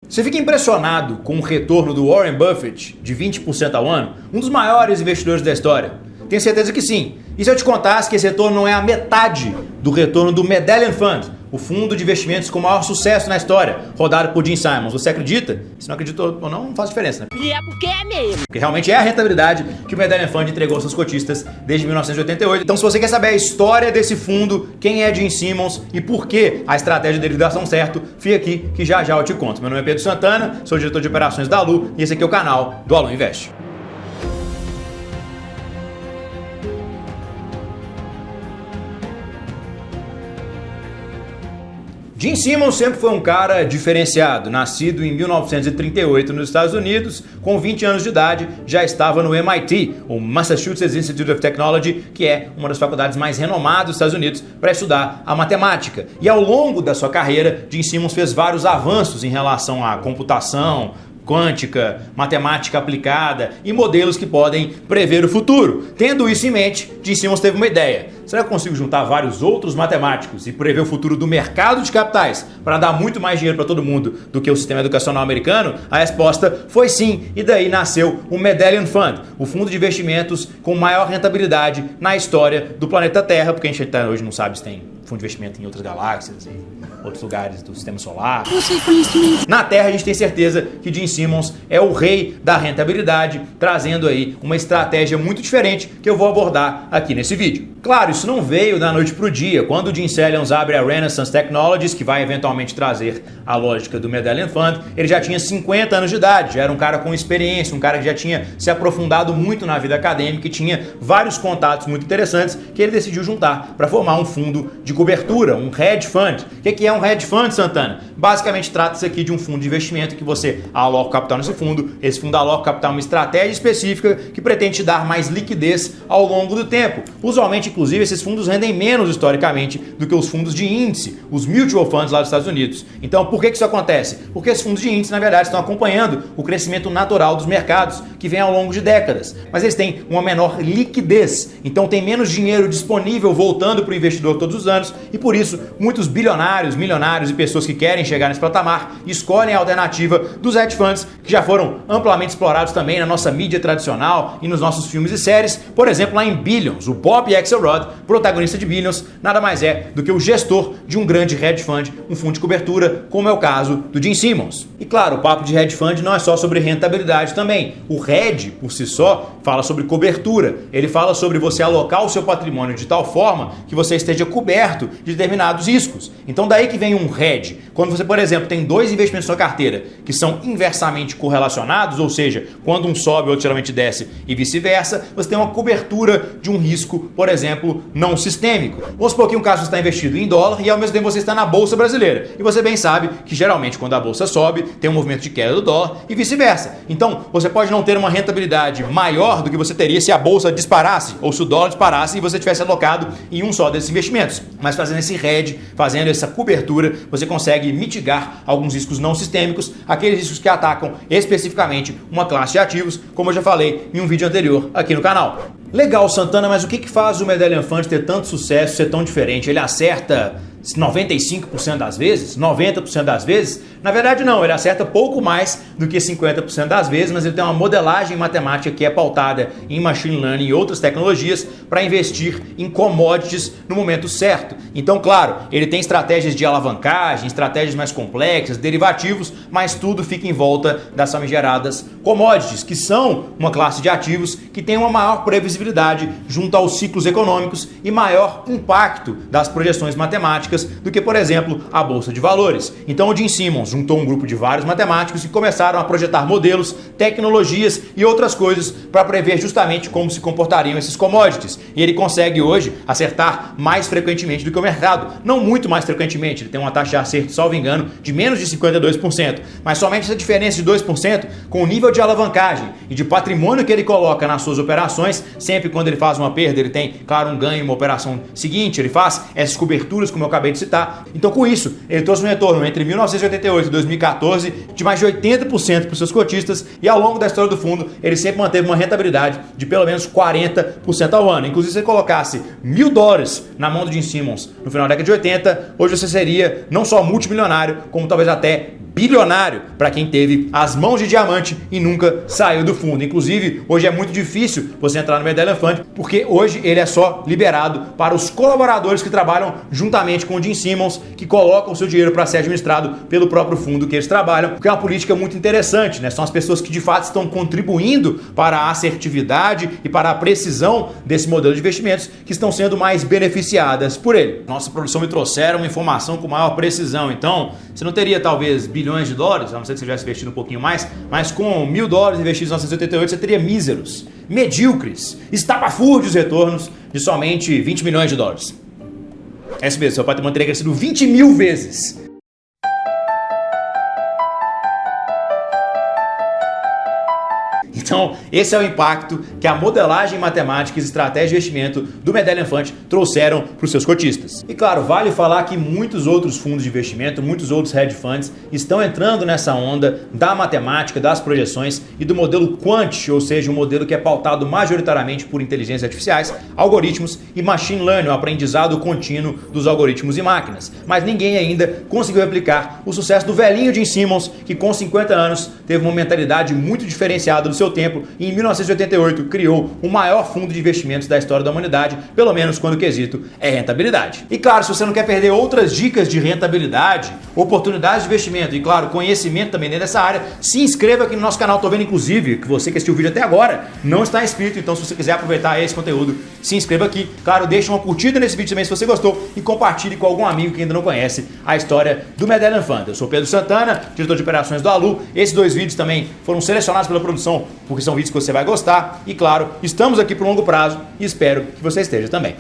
Você fica impressionado com o retorno do Warren Buffett de 20% ao ano? Um dos maiores investidores da história? Tenho certeza que sim. E se eu te contasse que esse retorno não é a metade do retorno do Medallion Fund, o fundo de investimentos com maior sucesso na história, rodado por Gene Simons? Você acredita? Se não acreditou ou não faz diferença, né? E é porque é mesmo. Porque realmente é a rentabilidade que o Medallion Fund entregou aos seus cotistas desde 1988. Então, se você quer saber a história desse fundo, quem é Gene Simons e por que a estratégia dele dá tão certo, fica aqui que já eu te conto. Meu nome é Pedro Santana, sou diretor de operações da Alu e esse aqui é o canal do Alu Invest. Gene Simons sempre foi um cara diferenciado. Nascido em 1938 nos Estados Unidos, com 20 anos de idade, já estava no MIT, o Massachusetts Institute of Technology, que é uma das faculdades mais renomadas dos Estados Unidos, para estudar a matemática. E ao longo da sua carreira, Gene Simons fez vários avanços em relação à computação, quântica, matemática aplicada e modelos que podem prever o futuro. Tendo isso em mente, Gene Simons teve uma ideia. Será que eu consigo juntar vários outros matemáticos e prever o futuro do mercado de capitais para dar muito mais dinheiro para todo mundo do que o sistema educacional americano? A resposta foi sim, e daí nasceu o Medallion Fund, o fundo de investimentos com maior rentabilidade na história do planeta Terra, porque a gente até hoje não sabe se tem fundo de investimento em outras galáxias e outros lugares do sistema solar. Na Terra a gente tem certeza que Gene Simons é o rei da rentabilidade, trazendo aí uma estratégia muito diferente que eu vou abordar aqui nesse vídeo. Claro, isso não veio da noite para o dia. Quando o Gene Simons abre a Renaissance Technologies, que vai eventualmente trazer a lógica do Medallion Fund, ele já tinha 50 anos de idade, já era um cara com experiência, um cara que já tinha se aprofundado muito na vida acadêmica e tinha vários contatos muito interessantes que ele decidiu juntar para formar um fundo de cobertura, um hedge fund. O que é um hedge fund, Santana? Basicamente trata-se aqui de um fundo de investimento que você aloca o capital nesse fundo, esse fundo aloca o capital em uma estratégia específica que pretende te dar mais liquidez ao longo do tempo. Usualmente, inclusive, esses fundos rendem menos historicamente do que os fundos de índice, os mutual funds lá dos Estados Unidos. Então, por que isso acontece? Porque esses fundos de índice, na verdade, estão acompanhando o crescimento natural dos mercados, que vem ao longo de décadas. Mas eles têm uma menor liquidez, então tem menos dinheiro disponível voltando para o investidor todos os anos, e por isso, muitos bilionários, milionários e pessoas que querem chegar nesse patamar escolhem a alternativa dos hedge funds, que já foram amplamente explorados também na nossa mídia tradicional e nos nossos filmes e séries. Por exemplo, lá em Billions, o Bob Axelrod, protagonista de Billions, nada mais é do que o gestor de um grande hedge fund, um fundo de cobertura, como é o caso do Gene Simons. E claro, o papo de hedge fund não é só sobre rentabilidade também. O hedge, por si só, fala sobre cobertura. Ele fala sobre você alocar o seu patrimônio de tal forma que você esteja coberto de determinados riscos. Então daí que vem um hedge. Quando você, por exemplo, tem dois investimentos na sua carteira que são inversamente correlacionados, ou seja, quando um sobe, o outro geralmente desce e vice-versa, você tem uma cobertura de um risco, por exemplo, não sistêmico. Vamos supor que um caso você está investido em dólar e ao mesmo tempo você está na Bolsa Brasileira. E você bem sabe que geralmente quando a Bolsa sobe, tem um movimento de queda do dólar e vice-versa. Então, você pode não ter uma rentabilidade maior do que você teria se a Bolsa disparasse ou se o dólar disparasse e você tivesse alocado em um só desses investimentos. Mas fazendo esse hedge, fazendo essa cobertura, você consegue mitigar alguns riscos não sistêmicos, aqueles riscos que atacam especificamente uma classe de ativos, como eu já falei em um vídeo anterior aqui no canal. Legal, Santana, mas o que faz o Medallion Fund ter tanto sucesso, ser tão diferente? Ele acerta 95% das vezes? 90% das vezes? Na verdade não, ele acerta pouco mais do que 50% das vezes, mas ele tem uma modelagem matemática que é pautada em machine learning e outras tecnologias para investir em commodities no momento certo. Então, claro, ele tem estratégias de alavancagem, estratégias mais complexas, derivativos, mas tudo fica em volta das famigeradas commodities, que são uma classe de ativos que tem uma maior previsibilidade junto aos ciclos econômicos e maior impacto das projeções matemáticas do que, por exemplo, a Bolsa de Valores. Então, o Gene Simons juntou um grupo de vários matemáticos e começaram a projetar modelos, tecnologias e outras coisas para prever justamente como se comportariam esses commodities. E ele consegue hoje acertar mais frequentemente do que o mercado. Não muito mais frequentemente, ele tem uma taxa de acerto, salvo engano, de menos de 52%. Mas somente essa diferença de 2% com o nível de alavancagem e de patrimônio que ele coloca nas suas operações, sempre quando ele faz uma perda, ele tem, claro, um ganho em uma operação seguinte, ele faz essas coberturas, como eu acabei acabei de citar. Então, com isso, ele trouxe um retorno entre 1988 e 2014 de mais de 80% para os seus cotistas e ao longo da história do fundo, ele sempre manteve uma rentabilidade de pelo menos 40% ao ano. Inclusive, se você colocasse $1.000 na mão do Gene Simmons no final da década de 80, hoje você seria não só multimilionário, como talvez até bilionário para quem teve as mãos de diamante e nunca saiu do fundo. Inclusive, hoje é muito difícil você entrar no Medallion Fund, porque hoje ele é só liberado para os colaboradores que trabalham juntamente com o Gene Simmons, que colocam o seu dinheiro para ser administrado pelo próprio fundo que eles trabalham, que é uma política muito interessante, né? São as pessoas que de fato estão contribuindo para a assertividade e para a precisão desse modelo de investimentos que estão sendo mais beneficiadas por ele. Nossa produção me trouxeram uma informação com maior precisão, então você não teria talvez bilhões de dólares, a não ser que você tivesse investido um pouquinho mais, mas com $1.000 investidos em 1988 você teria míseros, medíocres, estapafúrdios retornos de somente $20 milhões. É isso mesmo, seu patrimônio teria crescido 20 mil vezes. Então, esse é o impacto que a modelagem matemática e estratégia de investimento do Medallion Fund trouxeram para os seus cotistas. E claro, vale falar que muitos outros fundos de investimento, muitos outros hedge funds estão entrando nessa onda da matemática, das projeções e do modelo quant, ou seja, um modelo que é pautado majoritariamente por inteligências artificiais, algoritmos e machine learning, o aprendizado contínuo dos algoritmos e máquinas. Mas ninguém ainda conseguiu replicar o sucesso do velhinho Gene Simmons, que com 50 anos teve uma mentalidade muito diferenciada do seu tempo e em 1988 criou o maior fundo de investimentos da história da humanidade, pelo menos quando o quesito é rentabilidade. E claro, se você não quer perder outras dicas de rentabilidade, oportunidades de investimento e claro, conhecimento também dentro dessa área, se inscreva aqui no nosso canal. Tô vendo inclusive que você que assistiu o vídeo até agora não está inscrito, então se você quiser aproveitar esse conteúdo, se inscreva aqui. Claro, deixa uma curtida nesse vídeo também se você gostou e compartilhe com algum amigo que ainda não conhece a história do Medallion Fund. Eu sou Pedro Santana, diretor de operações do Alu. Esses dois vídeos também foram selecionados pela produção porque são vídeos que você vai gostar e claro, estamos aqui por um longo prazo e espero que você esteja também.